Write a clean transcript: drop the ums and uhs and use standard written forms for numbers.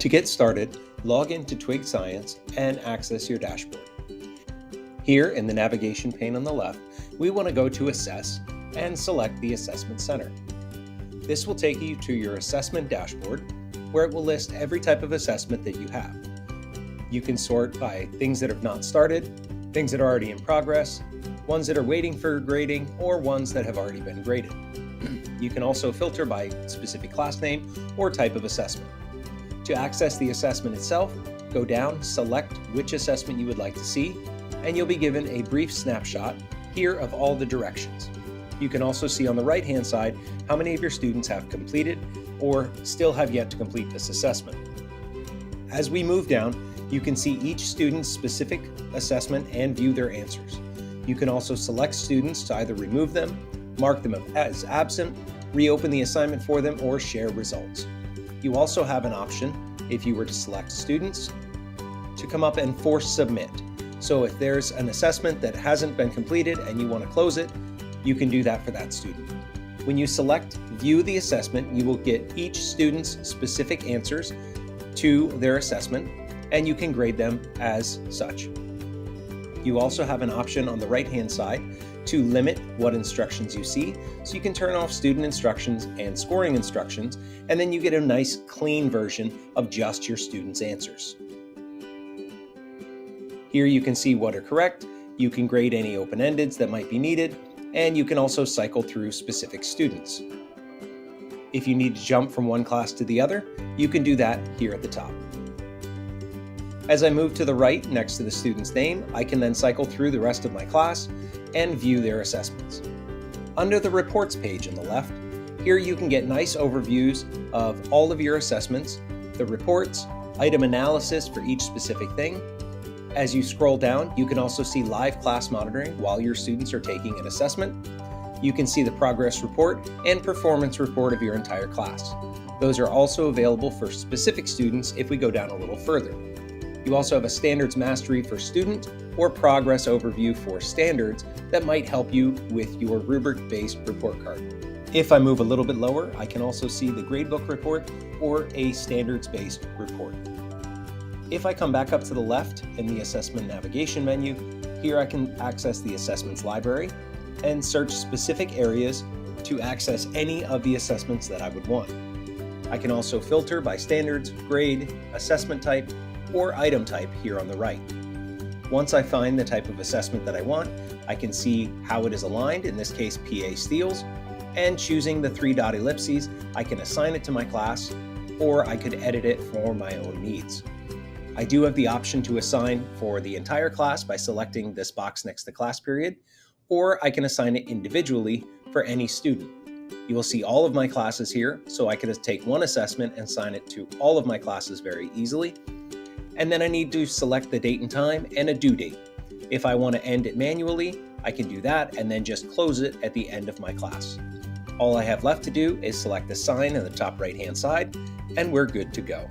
To get started, log into Twig Science and access your dashboard. Here in the navigation pane on the left, we want to go to Assess and select the Assessment Center. This will take you to your assessment dashboard, where it will list every type of assessment that you have. You can sort by things that have not started, things that are already in progress, ones that are waiting for grading, or ones that have already been graded. You can also filter by specific class name or type of assessment. To access the assessment itself, go down, select which assessment you would like to see, and you'll be given a brief snapshot here of all the directions. You can also see on the right-hand side how many of your students have completed or still have yet to complete this assessment. As we move down, you can see each student's specific assessment and view their answers. You can also select students to either remove them, mark them as absent, reopen the assignment for them, or share results. You also have an option, if you were to select students, to come up and force submit. So if there's an assessment that hasn't been completed and you want to close it, you can do that for that student. When you select View the Assessment, you will get each student's specific answers to their assessment, and you can grade them as such. You also have an option on the right-hand side to limit what instructions you see, so you can turn off student instructions and scoring instructions, and then you get a nice clean version of just your students' answers. Here you can see what are correct, you can grade any open-endeds that might be needed, and you can also cycle through specific students. If you need to jump from one class to the other, you can do that here at the top. As I move to the right next to the student's name, I can then cycle through the rest of my class and view their assessments. Under the Reports page on the left, here you can get nice overviews of all of your assessments, the reports, item analysis for each specific thing. As you scroll down, you can also see live class monitoring while your students are taking an assessment. You can see the progress report and performance report of your entire class. Those are also available for specific students if we go down a little further. You also have a standards mastery for student or progress overview for standards that might help you with your rubric-based report card. If I move a little bit lower, I can also see the gradebook report or a standards-based report. If I come back up to the left in the assessment navigation menu, here I can access the assessments library and search specific areas to access any of the assessments that I would want. I can also filter by standards, grade, assessment type, or item type here on the right. Once I find the type of assessment that I want, I can see how it is aligned, in this case PA Steels, and choosing the 3-dot ellipses, I can assign it to my class, or I could edit it for my own needs. I do have the option to assign for the entire class by selecting this box next to class period, or I can assign it individually for any student. You will see all of my classes here, so I could take one assessment and assign it to all of my classes very easily. And then I need to select the date and time and a due date. If I want to end it manually, I can do that and then just close it at the end of my class. All I have left to do is select Assign in the top right-hand side, and we're good to go.